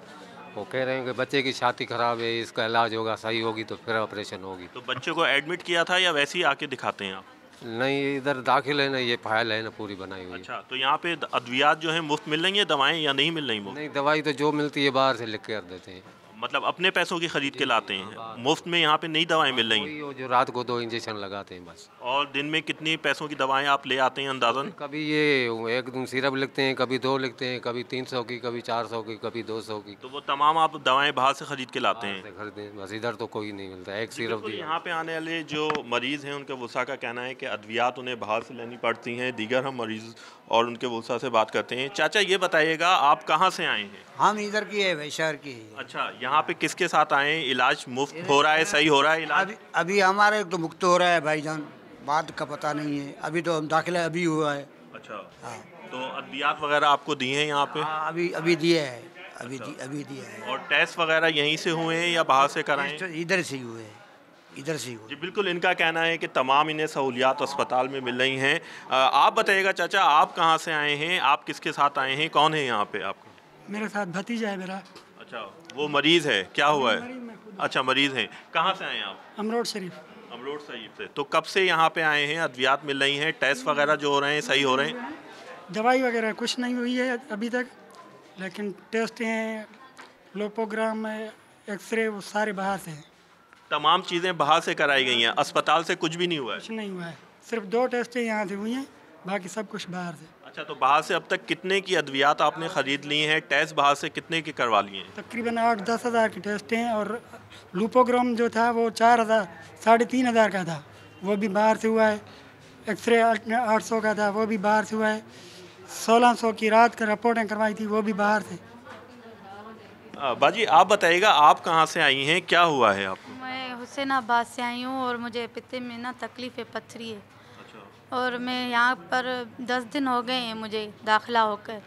वो कह रहे हैं कि बच्चे की छाती खराब है, इसका इलाज होगा, सही होगी तो फिर ऑपरेशन होगी। तो बच्चे को एडमिट किया था या वैसे ही आके दिखाते हैं आप? नहीं, इधर दाखिल है ना, ये फाइल है ना पूरी बनाई हुई। अच्छा, तो यहाँ पे अद्वियात जो है मुफ्त मिल रही है, दवाएं या नहीं मिल रही? मुफ्त नहीं, दवाई तो जो मिलती है बाहर से लिख कर देते हैं, मतलब अपने पैसों की खरीद के लाते हैं, मुफ्त में यहाँ पे नई दवाएं मिल रही हैं। जो रात को 2 इंजेक्शन लगाते हैं बस। और दिन में कितनी पैसों की दवाएं आप ले आते हैं अंदाज़न? कभी ये एक दिन सिरप लिखते हैं, कभी 2 लिखते हैं, कभी 300 की, कभी 400 की, कभी 200 की। तो वो तमाम आप दवाएं बाहर से खरीद के लाते हैं? खरीदे, बस इधर तो कोई नहीं मिलता, एक सिरप दिया। यहाँ पे आने वाले जो मरीज़ हैं उनके वसा का कहना है कि अद्वियात उन्हें बाहर से लेनी पड़ती हैं। दीगर हम मरीज़ और उनके वसा से बात करते हैं। चाचा ये बताइएगा, आप कहाँ से आए हैं? हम इधर की है, भाई शहर की है। अच्छा, यहाँ पे किसके साथ आए हैं? इलाज मुफ्त हो रहा है, सही हो रहा है इलाज? अभी हमारे तो मुक्त हो रहा है भाईजान, बात का पता नहीं है, अभी तो हम दाखिला अभी हुआ है। अच्छा, हाँ। तो अद्वियात वगैरह आपको दिए हैं यहाँ पे? अभी दिए है, अभी दिया है। और टेस्ट वगैरह यहीं से हुए हैं या बाहर से कराएं? इधर से ही हुए हैं, इधर से ही हुए। जी बिल्कुल, इनका कहना है कि तमाम इन्हें सहूलियात अस्पताल में मिल रही हैं। आप बताइएगा चाचा, आप कहाँ से आए हैं? आप किसके साथ आए हैं? कौन है यहाँ पे आपका? मेरे साथ भतीजा है मेरा। अच्छा, वो मरीज़ है, क्या हुआ है? अच्छा, मरीज़ हैं। कहाँ से आए हैं आप? अमरोड शरीफ। अमरोड शरीफ से। तो कब से यहाँ पे आए हैं? अद्वियात मिल रही हैं, टेस्ट वगैरह जो हो रहे हैं सही हो रहे हैं? दवाई वगैरह कुछ नहीं हुई है अभी तक, लेकिन टेस्ट हैं, लोपोग्राम है, एक्सरे, वो सारे बाहर से हैं। तमाम चीज़ें बाहर से कराई गई हैं, अस्पताल से कुछ भी नहीं हुआ है? कुछ नहीं हुआ है, सिर्फ 2 टेस्टें यहाँ से हुई हैं, बाकी सब कुछ बाहर से। अच्छा, तो बाहर से अब तक कितने की अद्वियात आपने ख़रीद ली हैं? टेस्ट बाहर से कितने की करवा लिए हैं? तकरीबन 8-10 हज़ार की टेस्ट हैं, और लूपोग्राम जो था वो 4,000 3,500 का था, वो भी बाहर से हुआ है। एक्सरे 800 का था, वो भी बाहर से हुआ है। 1600 की रात का रिपोर्टें करवाई थी, वो भी बाहर से। बाजी आप बताइएगा, आप कहाँ से आई हैं, क्या हुआ है आपको? मैं हुसैनाबाद से आई हूँ और मुझे पित्ते में ना तकलीफ़ है, पथरी है। और मैं यहाँ पर 10 दिन हो गए हैं मुझे दाखिला होकर।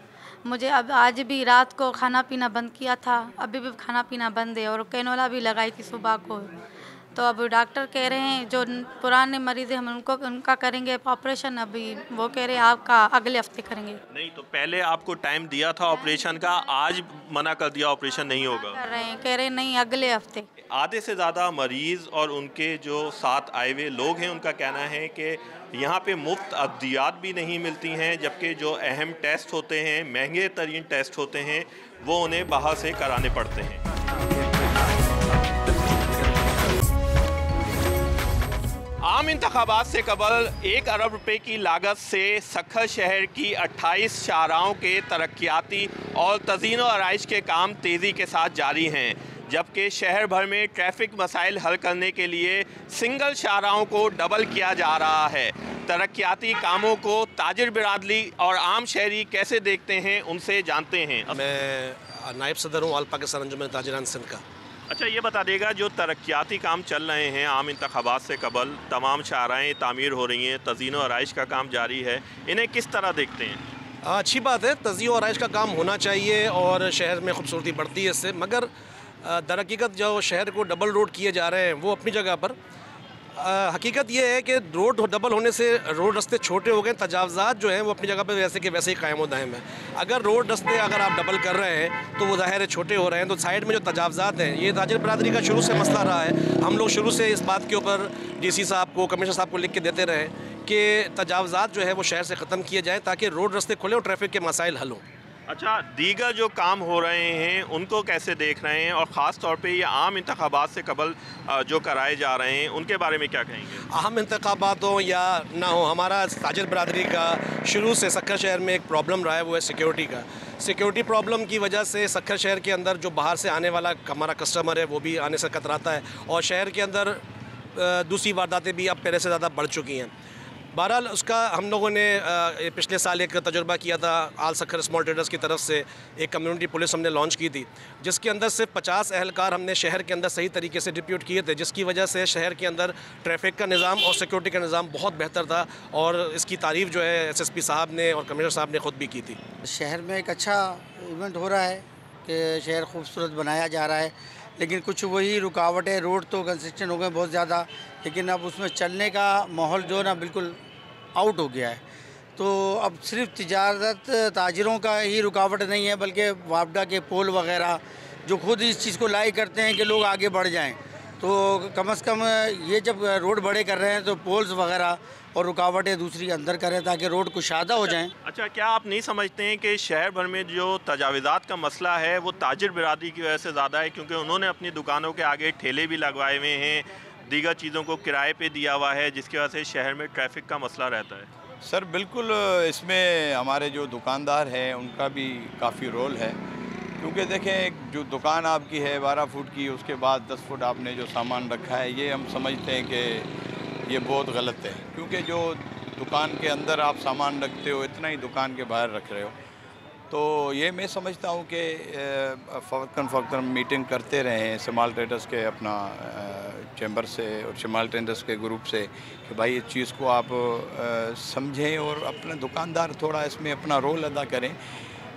मुझे अब आज भी रात को खाना पीना बंद किया था, अभी भी खाना पीना बंद है, और कैनोला भी लगाई थी सुबह को। तो अब डॉक्टर कह रहे हैं जो पुराने मरीज़ हैं हम उनका करेंगे ऑपरेशन, अभी वो कह रहे हैं आपका अगले हफ्ते करेंगे। नहीं, तो पहले आपको टाइम दिया था ऑपरेशन का, आज मना कर दिया ऑपरेशन नहीं होगा? कह रहे हैं नहीं, अगले हफ्ते। आधे से ज़्यादा मरीज़ और उनके जो साथ आए हुए लोग हैं उनका कहना है कि यहाँ पे मुफ्त अद्वियात भी नहीं मिलती हैं, जबकि जो अहम टेस्ट होते हैं, महंगे तरीन टेस्ट होते हैं, वो उन्हें बाहर से कराने पड़ते हैं। आम इंतखाबात से कबल 1 अरब रुपए की लागत से सक्खर शहर की 28 शाहराहों के तरक्याती और तज़ीन और आराइश के काम तेज़ी के साथ जारी हैं, जबकि शहर भर में ट्रैफिक मसाइल हल करने के लिए सिंगल शाहराहों को डबल किया जा रहा है। तरक्याती कामों को ताजिर बिरादरी और आम शहरी कैसे देखते हैं, उनसे जानते हैं। मैं नायब सदर हूँ ऑल पाकिस्तान अंजुमन ताजिरान सिंध का। अच्छा, ये बता देगा, जो तरक्याती काम चल रहे हैं आम इंतखाबात से कबल, तमाम शाहराएँ तामीर हो रही हैं, तज़ीन और आराइश का काम जारी है, इन्हें किस तरह देखते हैं? अच्छी बात है, तज़ीन और आराइश का काम होना चाहिए और शहर में खूबसूरती बढ़ती है इससे, मगर दर हकीकत जो शहर को डबल रोड किए जा रहे हैं वो अपनी जगह पर। हकीकत ये है कि रोड डबल होने से रोड रास्ते छोटे हो गए, तजावज़ात जो हैं वो अपनी जगह पर वैसे के वैसे ही कायम दायम है। अगर रोड रास्ते अगर आप डबल कर रहे हैं तो वो ज़ाहिर है छोटे हो रहे हैं, तो साइड में जो तजावज़ात हैं, ये ताजिर बरादरी का शुरू से मसला रहा है। हम लोग शुरू से इस बात के ऊपर DC साहब को, कमिश्नर साहब को लिख के देते रहे कि तजावज़ात जो है वो शहर से ख़त्म किए जाएँ ताकि रोड रास्ते खुले और ट्रैफिक के मसाइल हल हों। अच्छा, दीगर जो काम हो रहे हैं उनको कैसे देख रहे हैं, और ख़ास तौर पे ये आम इंतखाबात से कबल जो कराए जा रहे हैं उनके बारे में क्या कहेंगे? आम इंतखाबात हो या ना हो, हमारा ताजिर बरादरी का शुरू से सक्खर शहर में एक प्रॉब्लम रहा है, वो है सिक्योरिटी का। सिक्योरिटी प्रॉब्लम की वजह से सक्खर शहर के अंदर जो बाहर से आने वाला हमारा कस्टमर है वो भी आने से कतराता है, और शहर के अंदर दूसरी वारदातें भी अब पहले से ज़्यादा बढ़ चुकी हैं। बहरहाल उसका हम लोगों ने पिछले साल एक तजुर्बा किया था, आल सक्खर स्मॉल ट्रेडर्स की तरफ से एक कम्युनिटी पुलिस हमने लॉन्च की थी, जिसके अंदर सिर्फ 50 अहलकार हमने शहर के अंदर सही तरीके से डिप्यूट किए थे, जिसकी वजह से शहर के अंदर ट्रैफिक का निज़ाम और सिक्योरिटी का निज़ाम बहुत बेहतर था, और इसकी तारीफ़ जो है SSP साहब ने और कमिश्नर साहब ने ख़ुद भी की थी। शहर में एक अच्छा इवेंट हो रहा है कि शहर खूबसूरत बनाया जा रहा है, लेकिन कुछ वही रुकावटें, रोड तो कंस्ट्रक्शन हो गए बहुत ज़्यादा, लेकिन अब उसमें चलने का माहौल जो ना बिल्कुल आउट हो गया है। तो अब सिर्फ तिजारत ताजिरों का ही रुकावट नहीं है, बल्कि वापडा के पोल वगैरह जो खुद इस चीज़ को लाइक करते हैं कि लोग आगे बढ़ जाएं, तो कम से कम ये जब रोड बड़े कर रहे हैं तो पोल्स वगैरह और रुकावटें दूसरी अंदर करें ताकि रोड कुशादा हो जाएं। अच्छा, क्या आप नहीं समझते हैं कि शहर भर में जो तजावीज़ात का मसला है वो ताजिर बिरादरी की वजह से ज़्यादा है, क्योंकि उन्होंने अपनी दुकानों के आगे ठेले भी लगवाए हुए हैं, दीगर चीज़ों को किराए पे दिया हुआ है, जिसकी वजह से शहर में ट्रैफिक का मसला रहता है? सर बिल्कुल, इसमें हमारे जो दुकानदार हैं उनका भी काफ़ी रोल है, क्योंकि देखें जो दुकान आपकी है 12 फुट की, उसके बाद 10 फुट आपने जो सामान रखा है, ये हम समझते हैं कि ये बहुत गलत है, क्योंकि जो दुकान के अंदर आप सामान रखते हो इतना ही दुकान के बाहर रख रहे हो। तो ये मैं समझता हूँ कि फ़क्र मीटिंग करते रहे हैं स्मॉल ट्रेडर्स के अपना चैम्बर से और स्मॉल ट्रेडर्स के ग्रुप से कि भाई इस चीज़ को आप समझें और अपने दुकानदार थोड़ा इसमें अपना रोल अदा करें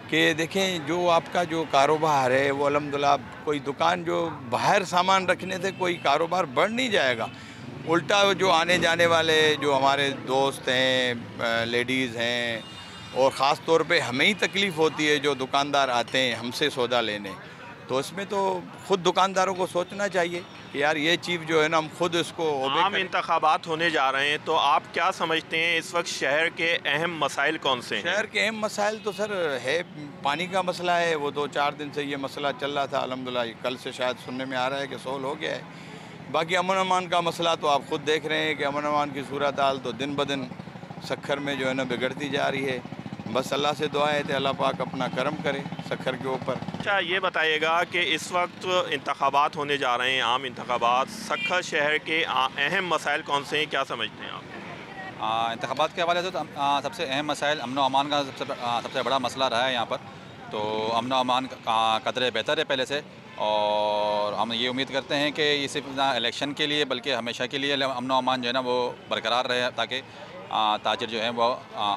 कि देखें जो आपका जो कारोबार है वो अल्हम्दुलिल्लाह, कोई दुकान जो बाहर सामान रखने से कोई कारोबार बढ़ नहीं जाएगा, उल्टा जो आने जाने वाले जो हमारे दोस्त हैं, लेडीज़ हैं, और ख़ास तौर पे हमें ही तकलीफ़ होती है जो दुकानदार आते हैं हमसे सौदा लेने। तो इसमें तो ख़ुद दुकानदारों को सोचना चाहिए कि यार ये चीज़ जो है ना हम खुद इसको। आम इंतखाबात होने जा रहे हैं, तो आप क्या समझते हैं इस वक्त शहर के अहम मसाइल कौन से हैं? शहर के अहम मसाइल तो सर है, पानी का मसला है, वो 2-4 दिन से ये मसला चल रहा था, अल्हम्दुलिल्लाह कल से शायद सुनने में आ रहा है कि सोल्व हो गया है। बाकी अमन अमान का मसला तो आप ख़ुद देख रहे हैं कि अमन अमान की सूरत हाल तो दिन ब दिन सखर में जो है ना बिगड़ती जा रही है। बस अल्लाह से दुआ है कि अल्लाह पाक अपना करम करे सखर के ऊपर। अच्छा, ये बताइएगा कि इस वक्त इंतखाबात होने जा रहे हैं, आम इंतखाबात, सखर शहर के अहम मसाइल कौन से हैं, क्या समझते हैं आप? इंतखाबात के हवाले से तो सबसे अहम मसाइल अमन व अमान का सबसे बड़ा मसला रहा है यहाँ पर। तो अमन व अमान कदरे बेहतर है पहले से, और हम ये उम्मीद करते हैं कि ये सिर्फ ना इलेक्शन के लिए बल्कि हमेशा के लिए अमन व अमान जो है ना वो बरकरार रहे, ताकि ताजिर जो हैं वो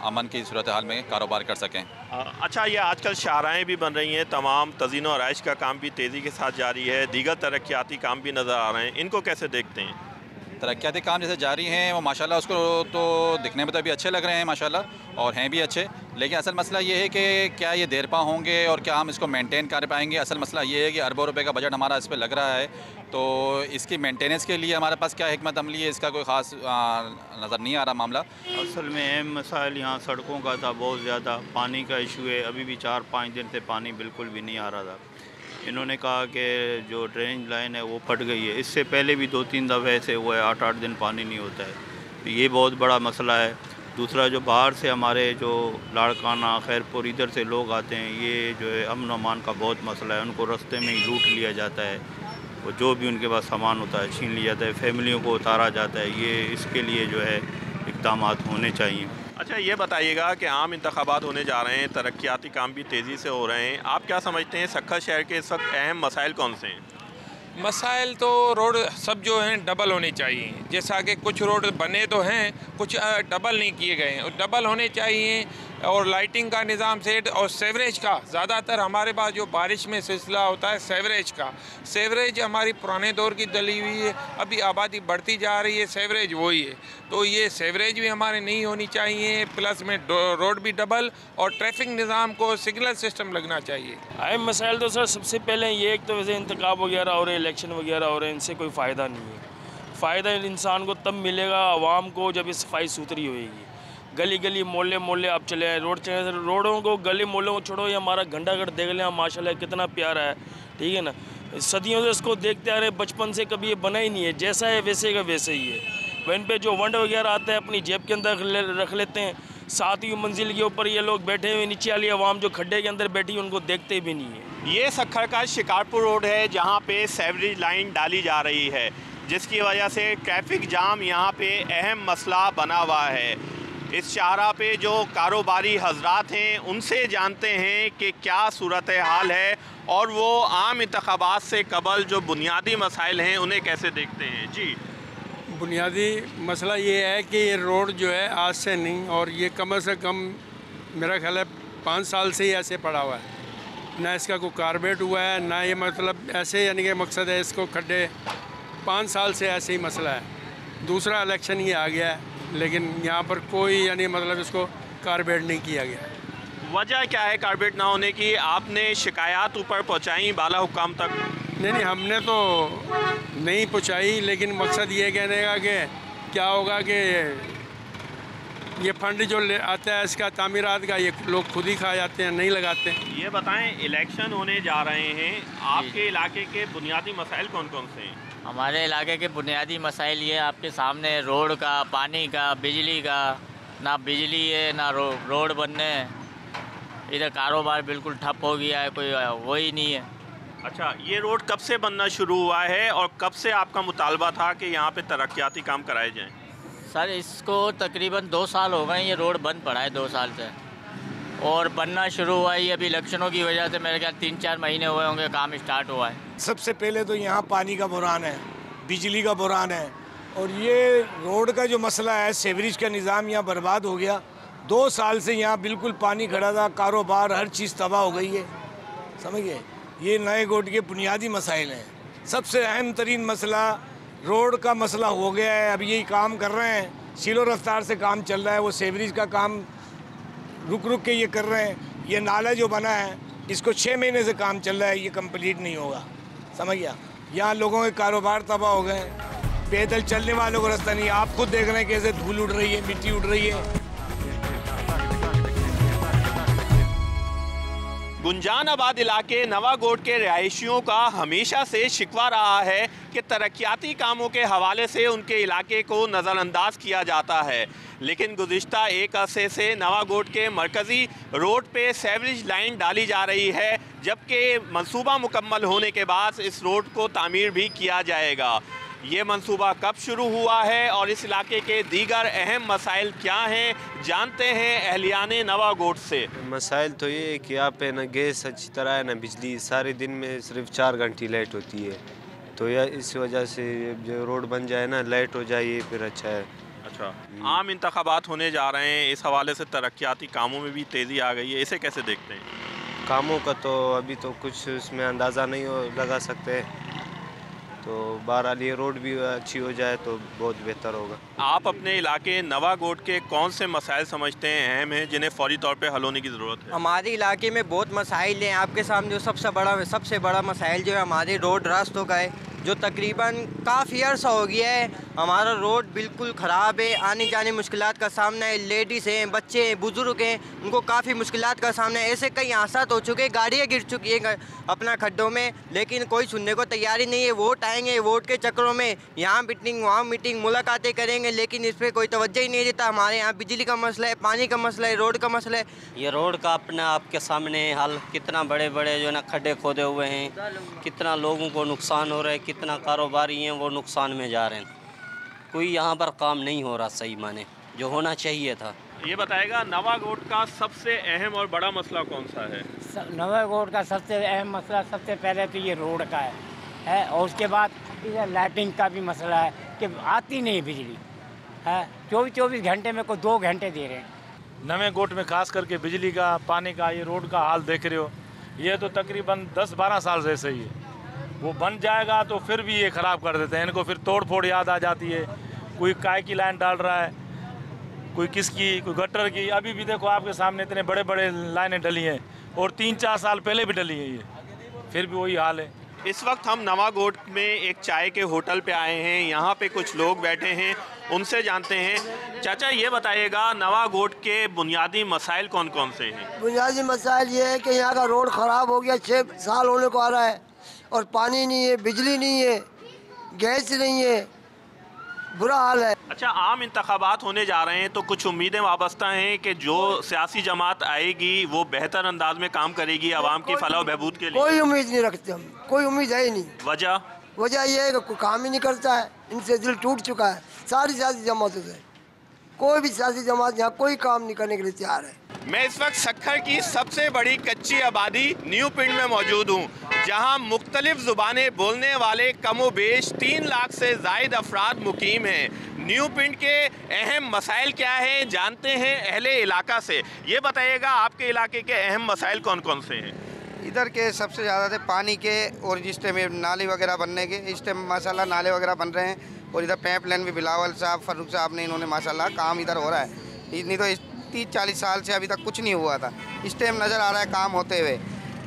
अमन की सूरत हाल में कारोबार कर सकें। अच्छा, ये आजकल शाहराएँ भी बन रही हैं, तमाम तज़ीन और आइश का काम भी तेज़ी के साथ जारी है, दीगर तरक्याती काम भी नज़र आ रहे हैं, इनको कैसे देखते हैं? तरक्याती काम जैसे जारी हैं वो माशाल्लाह, उसको तो दिखने में तो अभी अच्छे लग रहे हैं माशाल्लाह, और हैं भी अच्छे, लेकिन असल मसला ये है कि क्या ये देर पा होंगे और क्या हम इसको मेंटेन कर पाएंगे। असल मसला ये है कि अरबों रुपए का बजट हमारा इस पर लग रहा है, तो इसकी मेंटेनेंस के लिए हमारे पास क्या हिकमत अमली है, इसका कोई ख़ास नज़र नहीं आ रहा मामला। असल में अहम मसाइल यहाँ सड़कों का था, बहुत ज़्यादा पानी का इशू है, अभी भी 4-5 दिन से पानी बिल्कुल भी नहीं आ रहा था। इन्होंने कहा कि जो ड्रेनेज लाइन है वो फट गई है, इससे पहले भी 2-3 दफ़े ऐसे हुआ है, 8-8 दिन पानी नहीं होता है, तो ये बहुत बड़ा मसला है। दूसरा जो बाहर से हमारे जो लाड़काना खैरपुर इधर से लोग आते हैं, ये जो है अमन अमान का बहुत मसला है, उनको रास्ते में ही लूट लिया जाता है, वो जो भी उनके पास सामान होता है छीन लिया जाता है, फैमिलियों को उतारा जाता है। ये इसके लिए जो है इक़दाम होने चाहिए। अच्छा, ये बताइएगा कि आम इंतखाबात होने जा रहे हैं, तरक्याती काम भी तेज़ी से हो रहे हैं, आप क्या समझते हैं सखर शहर के इस वक्त अहम मसाइल कौन से हैं? मसाइल तो रोड सब जो हैं डबल होने चाहिए, जैसा कि कुछ रोड बने तो हैं, कुछ डबल नहीं किए गए हैं, डबल होने चाहिए, और लाइटिंग का निज़ाम सेट और सेवरेज का। ज़्यादातर हमारे पास जो बारिश में सिलसिला होता है सेवरेज का, सेवरेज हमारी पुराने दौर की डली हुई है, अभी आबादी बढ़ती जा रही है, सेवरेज वही है, तो ये सेवरेज भी हमारे नहीं होनी चाहिए, प्लस में रोड भी डबल, और ट्रैफिक निज़ाम को सिग्नल सिस्टम लगना चाहिए। अहम मसाइल तो सर सबसे पहले ये, एक तो वैसे इंतखाब वगैरह और इलेक्शन वगैरह हो रहे हैं, इनसे कोई फ़ायदा नहीं है। फ़ायदा इंसान को तब मिलेगा आवाम को जब ये सफाई सुथरी होएगी। गली गली मोहल्ले मोहल्ले आप चले आए, रोड चले, रोडों को गली मोहल्लों को छोड़ो, ये हमारा घंटाघर देख लें माशाल्लाह कितना प्यारा है, ठीक है ना। सदियों से इसको देखते आ रहे, बचपन से कभी ये बना ही नहीं है, जैसा है वैसे का वैसे ही है। वहीं पे जो वंड वगैरह आता है अपनी जेब के अंदर रख लेते हैं, 7वीं मंजिल के ऊपर ये लोग बैठे हुए, नीचे वाली आवाम जो खड्डे के अंदर बैठी उनको देखते भी नहीं है। ये सखर का शिकारपुर रोड है, जहाँ पे सेवरेज लाइन डाली जा रही है, जिसकी वजह से ट्रैफिक जाम यहाँ पे अहम मसला बना हुआ है। इस शाहरा पे जो कारोबारी हजरात हैं उनसे जानते हैं कि क्या सूरत हाल है, और वो आम इंतखाबात से कबल जो बुनियादी मसाइल हैं उन्हें कैसे देखते हैं। जी, बुनियादी मसला ये है कि ये रोड जो है आज से नहीं, और ये कम से कम मेरा ख्याल है 5 साल से ही ऐसे पड़ा हुआ है, ना इसका कोई कारबेट हुआ है, ना ये मतलब ऐसे, यानी कि मकसद है इसको खड्डे, 5 साल से ऐसे ही मसला है। दूसरा इलेक्शन ये आ गया है, लेकिन यहाँ पर कोई यानी मतलब इसको कारबेट नहीं किया गया। वजह क्या है कारबेट ना होने की? आपने शिकायत ऊपर पहुंचाई बाला हुक्काम तक? नहीं, हमने तो नहीं पहुंचाई, लेकिन मकसद ये कहने का कि क्या होगा कि ये फंड जो आता है इसका तामीरात का, ये लोग खुद ही खा जाते हैं, नहीं लगाते। ये बताएं, इलेक्शन होने जा रहे हैं, आपके इलाके के बुनियादी मसाइल कौन कौन से हैं? हमारे इलाके के बुनियादी मसाइल ये आपके सामने, रोड का, पानी का, बिजली का। ना बिजली है ना रोड बनने हैं। इधर कारोबार बिल्कुल ठप हो गया है, कोई वो ही नहीं है। अच्छा, ये रोड कब से बनना शुरू हुआ है और कब से आपका मुतालबा था कि यहाँ पे तरक्याती काम कराए जाएं? सर, इसको तकरीबन 2 साल हो गए, ये रोड बंद पड़ा है 2 साल से, और बनना शुरू हुआ है अभी इलेक्शनों की वजह से। मेरे ख्याल 3-4 महीने हुए होंगे काम स्टार्ट हुआ है। सबसे पहले तो यहाँ पानी का बुरान है, बिजली का बुरान है, और ये रोड का जो मसला है, सीवरेज का निज़ाम यहाँ बर्बाद हो गया। 2 साल से यहाँ बिल्कुल पानी खड़ा था, कारोबार हर चीज़ तबाह हो गई है, समझिए। ये नए गोट के बुनियादी मसाइल हैं। सबसे अहम तरीन मसला रोड का मसला हो गया है। अब यही काम कर रहे हैं, स्लो रफ्तार से काम चल रहा है। वो सीवरेज का काम रुक रुक के ये कर रहे हैं। ये नाला जो बना है इसको 6 महीने से काम चल रहा है, ये कंप्लीट नहीं होगा, समझ गया। यहाँ लोगों के कारोबार तबाह हो गए, पैदल चलने वालों को रास्ता नहीं। आप खुद देख रहे हैं कैसे धूल उड़ रही है, मिट्टी उड़ रही है। गुंजानाबाद इलाके नवागोट के रिहायशियों का हमेशा से शिकवा रहा है कि तरक्याती कामों के हवाले से उनके इलाके को नज़रअंदाज किया जाता है, लेकिन गुज़िश्ता एक अरसे से नवागोट के मरकज़ी रोड पे सीवरेज लाइन डाली जा रही है, जबकि मंसूबा मुकम्मल होने के बाद इस रोड को तामीर भी किया जाएगा। ये मंसूबा कब शुरू हुआ है और इस इलाके के दीगर अहम मसाइल क्या हैं, जानते हैं अहलियाने नवागोट से। मसाइल तो ये है कि यहाँ पे ना गैस अच्छी तरह है, ना बिजली। सारे दिन में सिर्फ 4 घंटे लाइट होती है, तो यह इस वजह से जो रोड बन जाए ना, लाइट हो जाए, ये फिर अच्छा है। अच्छा, आम इंतखाबात होने जा रहे हैं, इस हवाले से तरक्याती कामों में भी तेज़ी आ गई है, इसे कैसे देखते हैं? कामों का तो अभी तो कुछ इसमें अंदाज़ा नहीं लगा सकते, तो बहरहाल ये रोड भी अच्छी हो जाए तो बहुत बेहतर होगा। आप अपने इलाके नवागोट के कौन से मसाइल समझते हैं अहम हैं, जिन्हें फौरी तौर पे हल होने की ज़रूरत है? हमारे इलाके में बहुत मसाइल हैं। आपके सामने जो सबसे बड़ा मसाइल जो है हमारे रोड रास्तों का है, जो तकरीबन काफ़ी अर्सा हो गया है। हमारा रोड बिल्कुल ख़राब है, आने जाने मुश्किलात का सामना है। लेडीज़ हैं, बच्चे हैं, बुज़ुर्ग हैं, उनको काफ़ी मुश्किलात का सामना है। ऐसे कई हादसात हो चुके हैं, गाड़ियाँ गिर चुकी हैं अपना खड्डों में, लेकिन कोई सुनने को तैयार ही नहीं है। वोट आएंगे, वोट के चक्करों में यहाँ मीटिंग वहाँ मीटिंग, मुलाकातें करेंगे, लेकिन इस पर कोई तवज्जो ही नहीं देता। हमारे यहाँ बिजली का मसला है, पानी का मसला है, रोड का मसला है। ये रोड का अपना आपके सामने हाल, कितना बड़े बड़े जो है ना खड्डे खोदे हुए हैं, कितना लोगों को नुकसान हो रहा है, कितना कारोबारी हैं वो नुकसान में जा रहे हैं। कोई यहाँ पर काम नहीं हो रहा सही माने जो होना चाहिए था। ये बताएगा नवागोट का सबसे अहम और बड़ा मसला कौन सा है? नवागोट का सबसे अहम मसला सबसे पहले तो ये रोड का है, और उसके बाद इधर लाइटिंग का भी मसला है कि आती नहीं बिजली है। 24 घंटे में को 2 घंटे दे रहे हैं। नवागोट में खास करके बिजली का, पानी का, ये रोड का हाल देख रहे हो, ये तो तकरीबन 10-12 साल से ऐसे ही है। वो बन जाएगा तो फिर भी ये ख़राब कर देते हैं, इनको फिर तोड़ फोड़ याद आ जाती है। कोई काय की लाइन डाल रहा है, कोई किसकी, कोई गटर की। अभी भी देखो आपके सामने इतने बड़े बड़े लाइनें डली हैं, और 3-4 साल पहले भी डली हैं, ये फिर भी वही हाल है। इस वक्त हम नवागोट में एक चाय के होटल पे आए हैं, यहाँ पे कुछ लोग बैठे हैं, उनसे जानते हैं। चाचा ये बताइएगा, नवागोट के बुनियादी मसाइल कौन कौन से हैं? बुनियादी मसाइल ये है कि यहाँ का रोड ख़राब हो गया, 6 साल होने को आ रहा है, और पानी नहीं है, बिजली नहीं है, गैस नहीं है, बुरा हाल है। अच्छा, आम इंतखाबात होने जा रहे हैं तो कुछ उम्मीदें वाबस्ता हैं कि जो सियासी जमात आएगी वो बेहतर अंदाज में काम करेगी आवाम की फलाह और बहबूद के लिए? कोई उम्मीद नहीं रखते हम, कोई उम्मीद है ही नहीं। वजह ये है कि कोई काम ही नहीं करता है, इनसे दिल टूट चुका है सारी सियासी जमातों से। कोई भी सियासी जमात यहाँ कोई काम नहीं करने के लिए तैयार है। मैं इस वक्त सक्खर की सबसे बड़ी कच्ची आबादी न्यू पिंड में मौजूद हूँ, जहाँ मुख्तलिफ ज़ुबानें बोलने वाले कमो बेश 3 लाख से ज़ायद अफराद मुकीम हैं। न्यू पिंड के अहम मसाइल क्या हैं, जानते हैं अहले इलाका से। ये बताइएगा, आपके इलाके के अहम मसाइल कौन कौन से हैं? इधर के सबसे ज़्यादा थे पानी के, और जिस टाइम नाले वगैरह बनने के, इस टाइम माशाल्लाह नाले वगैरह बन रहे हैं। और इधर पाइप लाइन भी बिलावल साहब, फारूक साहब ने, इन्होंने माशाल्लाह काम इधर हो रहा है। नहीं तो 30-40 साल से अभी तक कुछ नहीं हुआ था। इस टाइम नज़र आ रहा है काम होते हुए।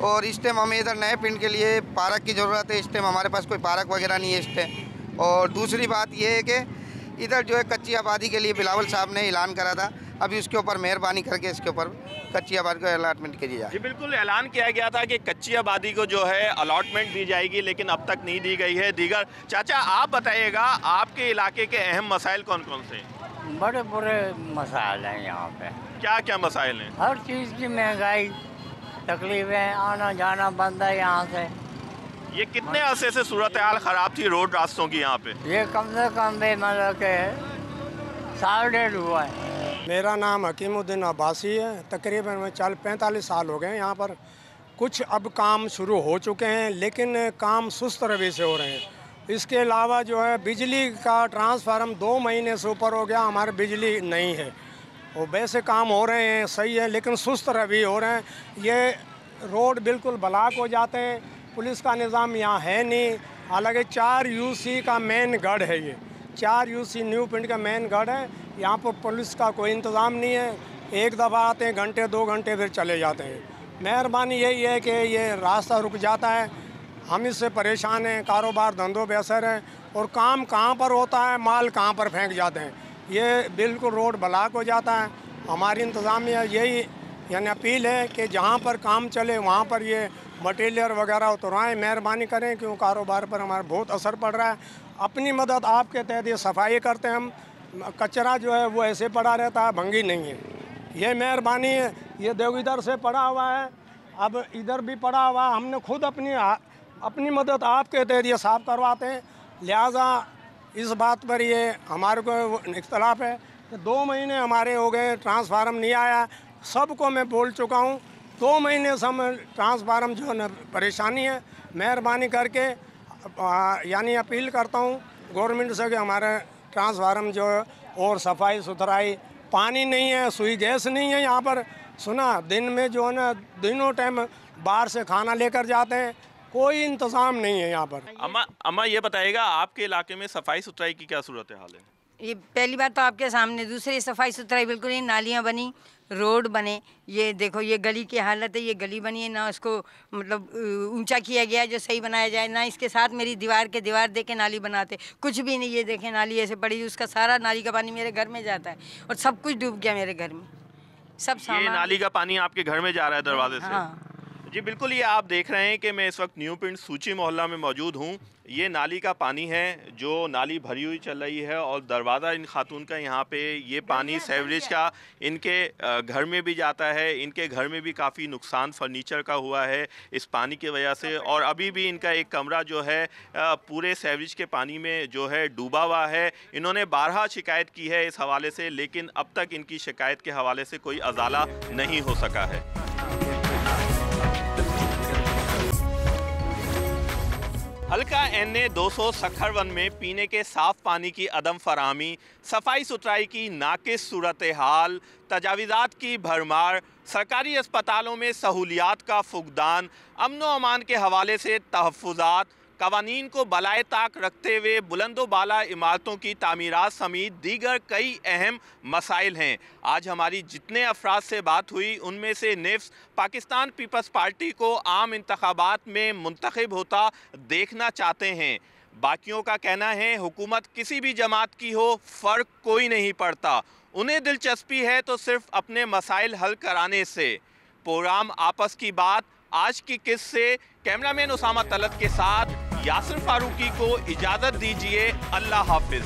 और इस टाइम हमें इधर नए पिंड के लिए पार्क की ज़रूरत है। इस टाइम हमारे पास कोई पार्क वगैरह नहीं है इस टाइम। और दूसरी बात ये है कि इधर जो है कच्ची आबादी के लिए बिलावल साहब ने ऐलान करा था, अभी उसके ऊपर मेहरबानी करके इसके ऊपर कच्ची आबादी को अलॉटमेंट करी जाए। जी बिल्कुल, ऐलान किया गया था कि कच्ची आबादी को जो है अलॉटमेंट दी जाएगी, लेकिन अब तक नहीं दी गई है। दीगर चाचा आप बताइएगा, आपके इलाके के अहम मसाइल कौन कौन से हैं? बड़े बुरे मसाइल हैं यहाँ पे। क्या क्या मसाइल हैं? हर चीज़ की महंगाई, तकलीफें, आना जाना बंद है यहाँ से। ये कितने अरसे से सूरत हाल ख़राब थी रोड रास्तों की यहाँ पे? ये कम से कम भी मतलब के 1.5 हुआ है। मेरा नाम हकीमुद्दीन अब्बासी है। तकरीबन 45 साल हो गए हैं यहाँ पर। कुछ अब काम शुरू हो चुके हैं, लेकिन काम सुस्त रवि से हो रहे हैं। इसके अलावा जो है बिजली का ट्रांसफार्म 2 महीने से ऊपर हो गया, हमारे बिजली नहीं है। और वैसे काम हो रहे हैं, सही है, लेकिन सुस्त रवि हो रहे हैं। ये रोड बिल्कुल ब्लॉक हो जाते हैं, पुलिस का निज़ाम यहाँ है नहीं। हालांकि 4 UC का मेन गढ़ है, ये 4 UC न्यू पिंड का मेन गढ़ है। यहाँ पर पुलिस का कोई इंतज़ाम नहीं है। एक दफ़ा आते हैं, घंटे 2 घंटे फिर चले जाते हैं। मेहरबानी यही है कि ये रास्ता रुक जाता है, हम इससे परेशान हैं। कारोबार धंधों बेअसर है और काम कहाँ पर होता है, माल कहाँ पर फेंक जाते हैं। ये बिल्कुल रोड ब्लॉक हो जाता है। हमारी इंतज़ामिया यही यानी अपील है कि जहाँ पर काम चले वहाँ पर ये मटेरियल वगैरह उतरवाएँ, मेहरबानी करें, क्यों कारोबार पर हमारा बहुत असर पड़ रहा है। अपनी मदद आपके तहत ये सफाई करते हैं हम। कचरा जो है वो ऐसे पड़ा रहता है, भंगी नहीं है। ये मेहरबानी है। ये देखो इधर से पड़ा हुआ है, अब इधर भी पड़ा हुआ है। हमने खुद अपनी मदद आपके तहत ये साफ़ करवाते हैं। लिहाजा इस बात पर ये हमारे को इख्तलाफ है कि 2 महीने हमारे हो गए, ट्रांसफार्म नहीं आया। सबको मैं बोल चुका हूँ, 2 महीने से हम ट्रांसफार्म जो है परेशानी है। मेहरबानी करके यानी अपील करता हूँ गवर्नमेंट से कि हमारे ट्रांसफार्म जो है और सफाई सुथराई, पानी नहीं है, सुई गैस नहीं है यहाँ पर। सुना दिन में जो है ना, दिनों टाइम बाहर से खाना लेकर जाते हैं, कोई इंतज़ाम नहीं है यहाँ पर। अम्मा ये बताइएगा, आपके इलाके में सफाई सुथराई की क्या सूरत हाल है? ये पहली बात तो आपके सामने, दूसरी सफाई सुथराई बिल्कुल नहीं। नालियाँ बनी, रोड बने, ये देखो ये गली की हालत है। ये गली बनी है ना, उसको मतलब ऊंचा किया गया है जो सही बनाया जाए ना। इसके साथ मेरी दीवार दे के नाली बनाते, कुछ भी नहीं। ये देखें नाली ऐसे पड़ी, उसका सारा नाली का पानी मेरे घर में जाता है और सब कुछ डूब गया मेरे घर में, सब सामान। ये नाली का पानी आपके घर में जा रहा है दरवाजे से? हाँ जी बिल्कुल, ये आप देख रहे हैं कि मैं इस वक्त न्यू पिंड सूची मोहल्ला में मौजूद हूँ। ये नाली का पानी है, जो नाली भरी हुई चल रही है और दरवाज़ा इन खातून का यहाँ पे ये पानी सेवरेज का इनके घर में भी जाता है। इनके घर में भी काफ़ी नुकसान फर्नीचर का हुआ है इस पानी की वजह से। और अभी भी इनका एक कमरा जो है पूरे सेवरेज के पानी में जो है डूबा हुआ है। इन्होंने 12 शिकायत की है इस हवाले से, लेकिन अब तक इनकी शिकायत के हवाले से कोई अजाला नहीं हो सका है। हल्का NA 200 सक्खरवन में पीने के साफ पानी की अदम फराहमी, सफाई सुथराई की नाकिस सूरत हाल, तजावीज़ात की भरमार, सरकारी अस्पतालों में सहूलियात का फुकदान, अमन व अमान के हवाले से तहफ़्फ़ुज़ात, कवानीन को बलाए ताक रखते हुए बुलंदो बाला इमारतों की तामीरात समेत दीगर कई अहम मसाइल हैं। आज हमारी जितने अफराद से बात हुई, उनमें से निफ्स पाकिस्तान पीपल्स पार्टी को आम इंतखाबात में मुंतखब होता देखना चाहते हैं। बाकियों का कहना है हुकूमत किसी भी जमात की हो, फ़र्क कोई नहीं पड़ता। उन्हें दिलचस्पी है तो सिर्फ अपने मसाइल हल कराने से। प्रोग्राम आपस की बात आज की किस्त से कैमरामैन उसामा तलत के साथ यासिर फारूकी को इजाज़त दीजिए। अल्लाह हाफिज़।